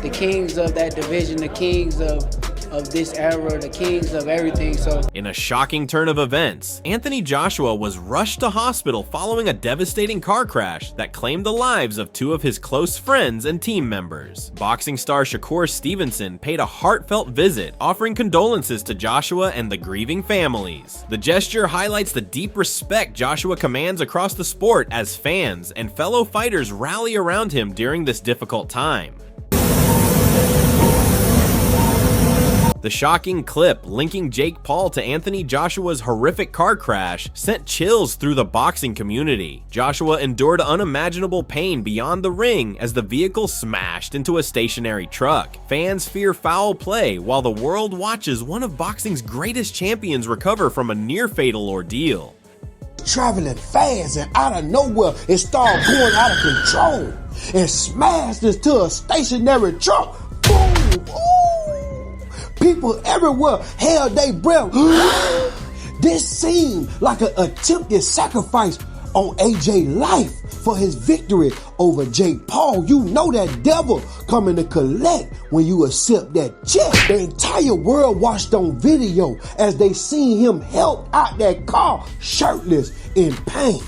the kings of that division, the kings of this era, the kings of everything. So in a shocking turn of events, Anthony Joshua was rushed to hospital following a devastating car crash that claimed the lives of two of his close friends and team members. Boxing star Shakur Stevenson paid a heartfelt visit, offering condolences to Joshua and the grieving families. The gesture highlights the deep respect Joshua commands across the sport as fans and fellow fighters rally around him during this difficult time. The shocking clip linking Jake Paul to Anthony Joshua's horrific car crash sent chills through the boxing community. Joshua endured unimaginable pain beyond the ring as the vehicle smashed into a stationary truck. Fans fear foul play while the world watches one of boxing's greatest champions recover from a near-fatal ordeal. Traveling fast and out of nowhere it started going out of control and smashed into a stationary truck. Boom! Ooh. People everywhere held their breath. This seemed like an attempted sacrifice on AJ's life for his victory over Jake Paul. You know that devil coming to collect when you accept that check. The entire world watched on video as they seen him help out that car shirtless in pain.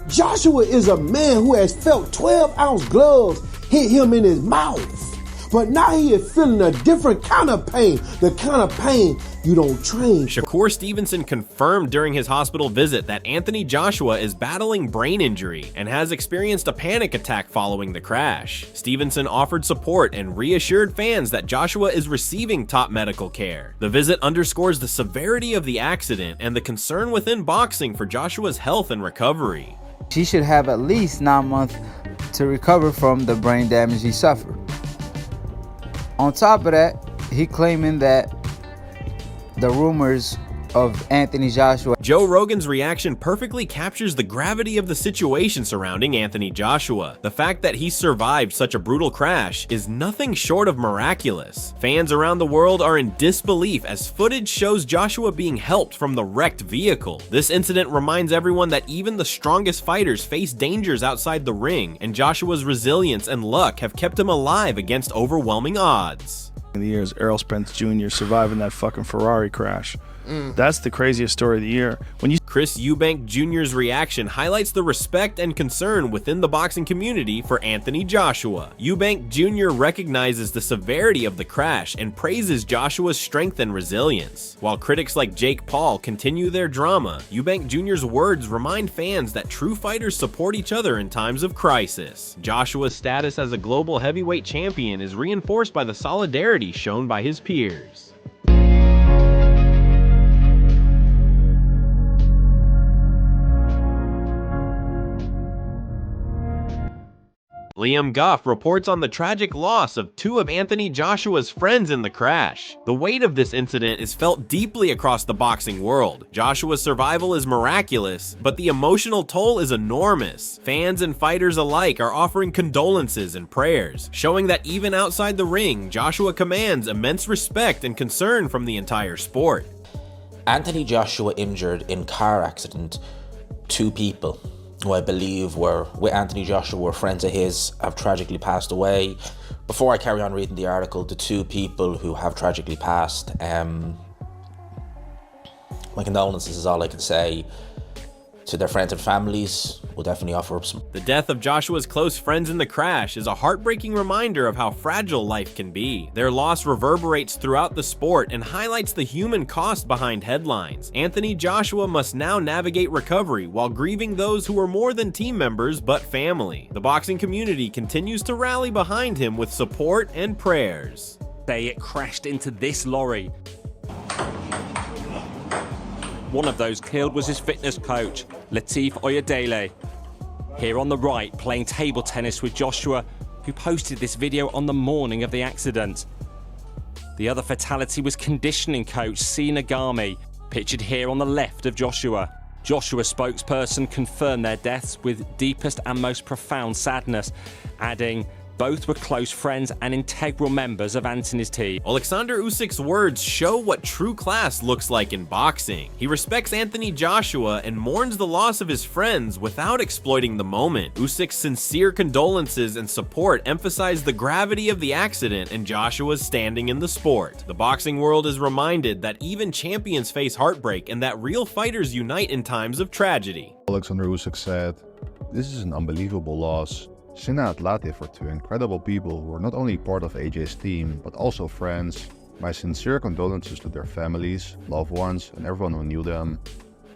Joshua is a man who has felt 12-ounce gloves hit him in his mouth. But now he is feeling a different kind of pain, the kind of pain you don't train. Shakur Stevenson confirmed during his hospital visit that Anthony Joshua is battling brain injury and has experienced a panic attack following the crash. Stevenson offered support and reassured fans that Joshua is receiving top medical care. The visit underscores the severity of the accident and the concern within boxing for Joshua's health and recovery. He should have at least 9 months to recover from the brain damage he suffered. On top of that, he claiming that the rumors of Anthony Joshua. Joe Rogan's reaction perfectly captures the gravity of the situation surrounding Anthony Joshua. The fact that he survived such a brutal crash is nothing short of miraculous. Fans around the world are in disbelief as footage shows Joshua being helped from the wrecked vehicle. This incident reminds everyone that even the strongest fighters face dangers outside the ring, and Joshua's resilience and luck have kept him alive against overwhelming odds. In the years, Errol Spence Jr. surviving that fucking Ferrari crash. That's the craziest story of the year. Chris Eubank Jr.'s reaction highlights the respect and concern within the boxing community for Anthony Joshua. Eubank Jr. recognizes the severity of the crash and praises Joshua's strength and resilience. While critics like Jake Paul continue their drama, Eubank Jr.'s words remind fans that true fighters support each other in times of crisis. Joshua's status as a global heavyweight champion is reinforced by the solidarity shown by his peers. Liam Goff reports on the tragic loss of two of Anthony Joshua's friends in the crash. The weight of this incident is felt deeply across the boxing world. Joshua's survival is miraculous, but the emotional toll is enormous. Fans and fighters alike are offering condolences and prayers, showing that even outside the ring, Joshua commands immense respect and concern from the entire sport. Anthony Joshua injured in car accident. Two people who I believe were with Anthony Joshua were friends of his have tragically passed away. Before I carry on reading the article, the two people who have tragically passed, my condolences is all I can say. To their friends and families, we'll definitely offer up some. The death of Joshua's close friends in the crash is a heartbreaking reminder of how fragile life can be. Their loss reverberates throughout the sport and highlights the human cost behind headlines. Anthony Joshua must now navigate recovery while grieving those who were more than team members but family. The boxing community continues to rally behind him with support and prayers. It crashed into this lorry. One of those killed was his fitness coach, Latif Oyedele. Here on the right, playing table tennis with Joshua, who posted this video on the morning of the accident. The other fatality was conditioning coach C. Nagami, pictured here on the left of Joshua. Joshua's spokesperson confirmed their deaths with deepest and most profound sadness, adding, Both were close friends and integral members of Anthony's team. Alexander Usyk's words show what true class looks like in boxing. He respects Anthony Joshua and mourns the loss of his friends without exploiting the moment. Usyk's sincere condolences and support emphasize the gravity of the accident and Joshua's standing in the sport. The boxing world is reminded that even champions face heartbreak and that real fighters unite in times of tragedy. Alexander Usyk said, "This is an unbelievable loss. Sinna and Latif are two incredible people who are not only part of AJ's team, but also friends. My sincere condolences to their families, loved ones, and everyone who knew them.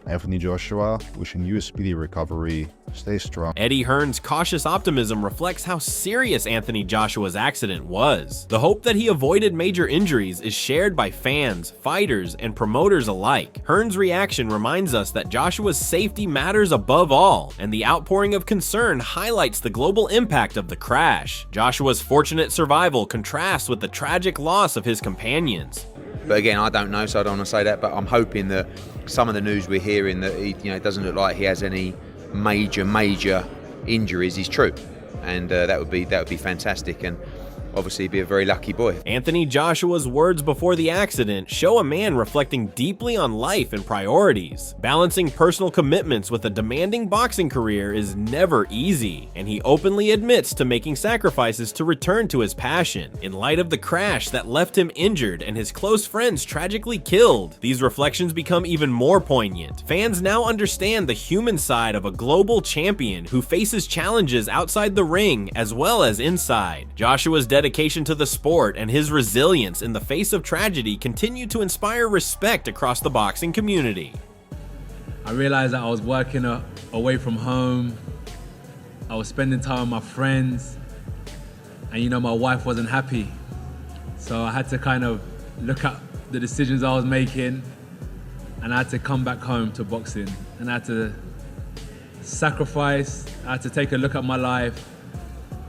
Anthony Joshua, wishing you a speedy recovery. Stay strong." Eddie Hearn's cautious optimism reflects how serious Anthony Joshua's accident was. The hope that he avoided major injuries is shared by fans, fighters, and promoters alike. Hearn's reaction reminds us that Joshua's safety matters above all, and the outpouring of concern highlights the global impact of the crash. Joshua's fortunate survival contrasts with the tragic loss of his companions. But again, I don't know, so I don't want to say that, but I'm hoping that some of the news we're hearing that it doesn't look like he has any major injuries is true, and that would be fantastic, and obviously be a very lucky boy. Anthony Joshua's words before the accident show a man reflecting deeply on life and priorities. Balancing personal commitments with a demanding boxing career is never easy, and he openly admits to making sacrifices to return to his passion. In light of the crash that left him injured and his close friends tragically killed, these reflections become even more poignant. Fans now understand the human side of a global champion who faces challenges outside the ring as well as inside. Joshua's dedication to the sport and his resilience in the face of tragedy continue to inspire respect across the boxing community. I realized that I was working away from home. I was spending time with my friends, and my wife wasn't happy. So I had to kind of look at the decisions I was making, and I had to come back home to boxing, and I had to sacrifice. I had to take a look at my life,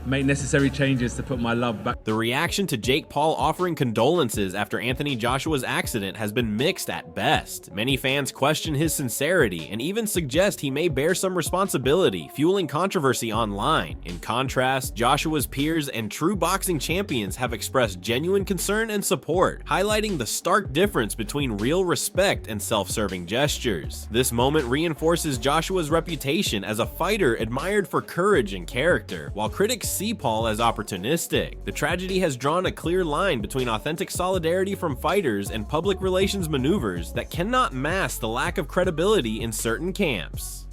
make necessary changes to put my love back. The reaction to Jake Paul offering condolences after Anthony Joshua's accident has been mixed at best. Many fans question his sincerity and even suggest he may bear some responsibility, fueling controversy online. In contrast, Joshua's peers and true boxing champions have expressed genuine concern and support, highlighting the stark difference between real respect and self-serving gestures. This moment reinforces Joshua's reputation as a fighter admired for courage and character, while critics see Paul as opportunistic. The tragedy has drawn a clear line between authentic solidarity from fighters and public relations maneuvers that cannot mask the lack of credibility in certain camps.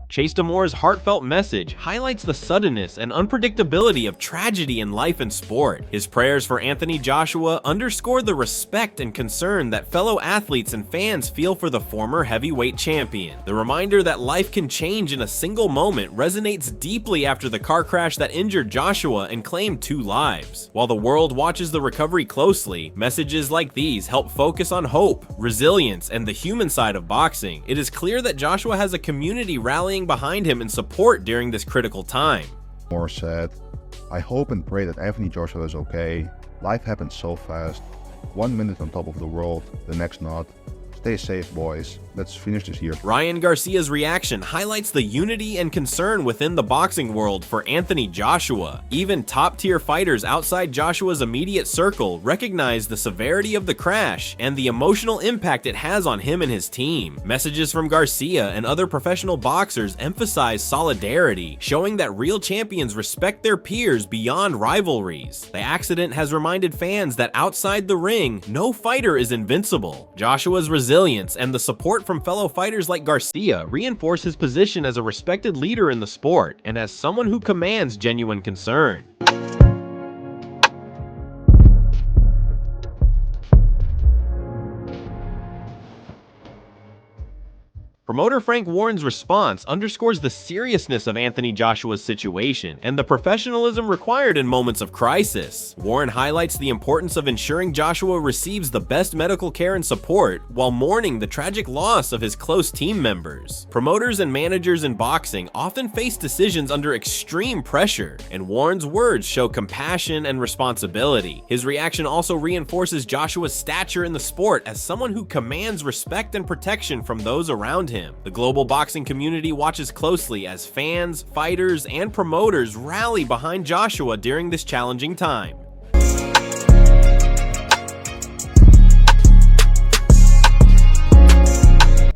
Chase Damore's heartfelt message highlights the suddenness and unpredictability of tragedy in life and sport. His prayers for Anthony Joshua underscore the respect and concern that fellow athletes and fans feel for the former heavyweight champion. The reminder that life can change in a single moment resonates deeply after the car crash that injured Joshua and claimed 2 lives. While the world watches the recovery closely, messages like these help focus on hope, resilience, and the human side of boxing. It is clear that Joshua has a community rallying behind him in support during this critical time. Moore said, "I hope and pray that Anthony Joshua is okay. Life happens so fast. 1 minute on top of the world, the next not. Stay safe, boys. Let's finish this here." Ryan Garcia's reaction highlights the unity and concern within the boxing world for Anthony Joshua. Even top-tier fighters outside Joshua's immediate circle recognize the severity of the crash and the emotional impact it has on him and his team. Messages from Garcia and other professional boxers emphasize solidarity, showing that real champions respect their peers beyond rivalries. The accident has reminded fans that outside the ring, no fighter is invincible. Joshua's resilience and the support from fellow fighters like Garcia reinforce his position as a respected leader in the sport and as someone who commands genuine concern. Promoter Frank Warren's response underscores the seriousness of Anthony Joshua's situation and the professionalism required in moments of crisis. Warren highlights the importance of ensuring Joshua receives the best medical care and support while mourning the tragic loss of his close team members. Promoters and managers in boxing often face decisions under extreme pressure, and Warren's words show compassion and responsibility. His reaction also reinforces Joshua's stature in the sport as someone who commands respect and protection from those around him. The global boxing community watches closely as fans, fighters, and promoters rally behind Joshua during this challenging time.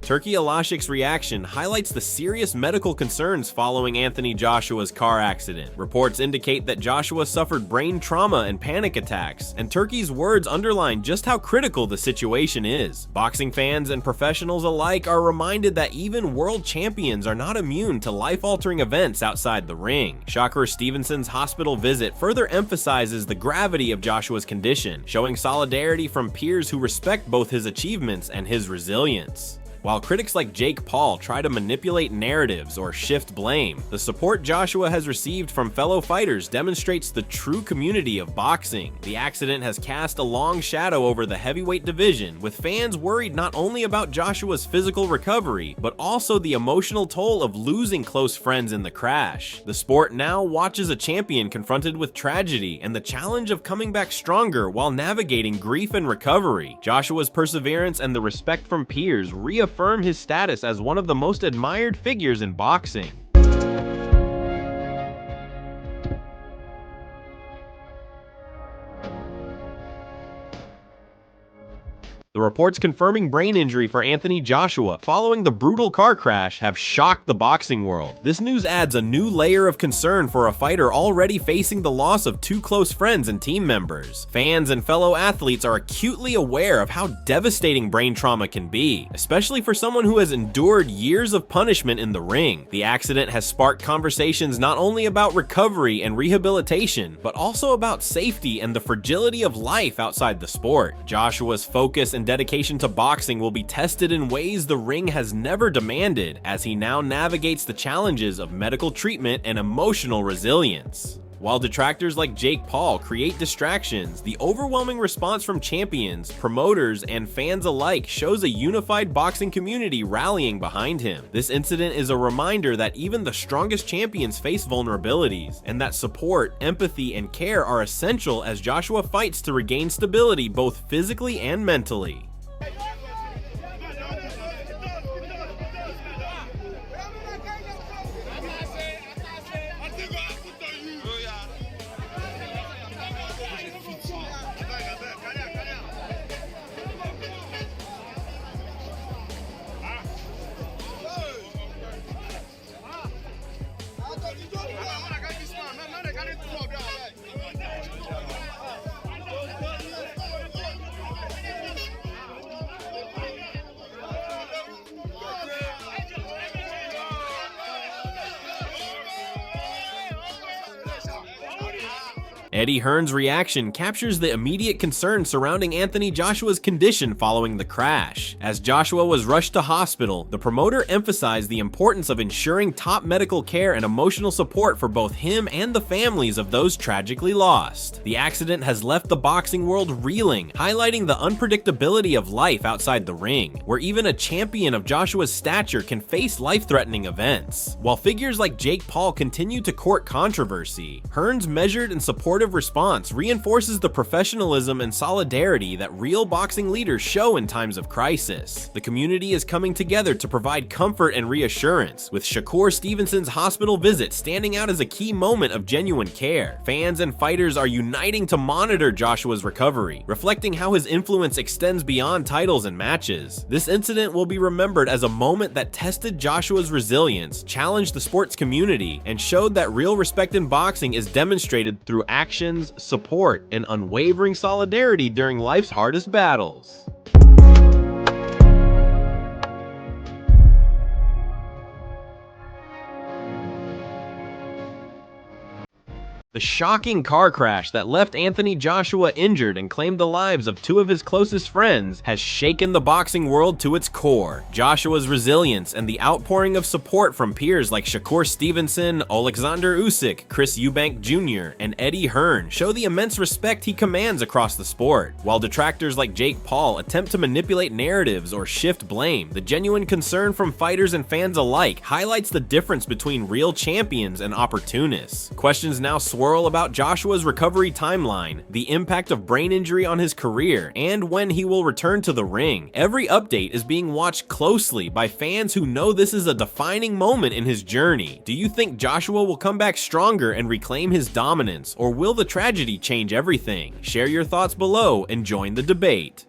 Turki Alashik's reaction highlights the serious medical concerns following Anthony Joshua's car accident. Reports indicate that Joshua suffered brain trauma and panic attacks, and Turki's words underline just how critical the situation is. Boxing fans and professionals alike are reminded that even world champions are not immune to life-altering events outside the ring. Shakur Stevenson's hospital visit further emphasizes the gravity of Joshua's condition, showing solidarity from peers who respect both his achievements and his resilience. While critics like Jake Paul try to manipulate narratives or shift blame, the support Joshua has received from fellow fighters demonstrates the true community of boxing. The accident has cast a long shadow over the heavyweight division, with fans worried not only about Joshua's physical recovery, but also the emotional toll of losing close friends in the crash. The sport now watches a champion confronted with tragedy and the challenge of coming back stronger while navigating grief and recovery. Joshua's perseverance and the respect from peers reaffirm his status as one of the most admired figures in boxing. The reports confirming brain injury for Anthony Joshua following the brutal car crash have shocked the boxing world. This news adds a new layer of concern for a fighter already facing the loss of two close friends and team members. Fans and fellow athletes are acutely aware of how devastating brain trauma can be, especially for someone who has endured years of punishment in the ring. The accident has sparked conversations not only about recovery and rehabilitation, but also about safety and the fragility of life outside the sport. Joshua's focus and dedication to boxing will be tested in ways the ring has never demanded, as he now navigates the challenges of medical treatment and emotional resilience. While detractors like Jake Paul create distractions, the overwhelming response from champions, promoters, and fans alike shows a unified boxing community rallying behind him. This incident is a reminder that even the strongest champions face vulnerabilities, and that support, empathy, and care are essential as Joshua fights to regain stability both physically and mentally. Eddie Hearn's reaction captures the immediate concern surrounding Anthony Joshua's condition following the crash. As Joshua was rushed to hospital, the promoter emphasized the importance of ensuring top medical care and emotional support for both him and the families of those tragically lost. The accident has left the boxing world reeling, highlighting the unpredictability of life outside the ring, where even a champion of Joshua's stature can face life-threatening events. While figures like Jake Paul continue to court controversy, Hearn's measured and supportive response reinforces the professionalism and solidarity that real boxing leaders show in times of crisis. The community is coming together to provide comfort and reassurance, with Shakur Stevenson's hospital visit standing out as a key moment of genuine care. Fans and fighters are uniting to monitor Joshua's recovery, reflecting how his influence extends beyond titles and matches. This incident will be remembered as a moment that tested Joshua's resilience, challenged the sports community, and showed that real respect in boxing is demonstrated through actions, support, and unwavering solidarity during life's hardest battles. The shocking car crash that left Anthony Joshua injured and claimed the lives of two of his closest friends has shaken the boxing world to its core. Joshua's resilience and the outpouring of support from peers like Shakur Stevenson, Alexander Usyk, Chris Eubank Jr., and Eddie Hearn show the immense respect he commands across the sport. While detractors like Jake Paul attempt to manipulate narratives or shift blame, the genuine concern from fighters and fans alike highlights the difference between real champions and opportunists. Questions now swirl about Joshua's recovery timeline, the impact of brain injury on his career, and when he will return to the ring. Every update is being watched closely by fans who know this is a defining moment in his journey. Do you think Joshua will come back stronger and reclaim his dominance, or will the tragedy change everything? Share your thoughts below and join the debate.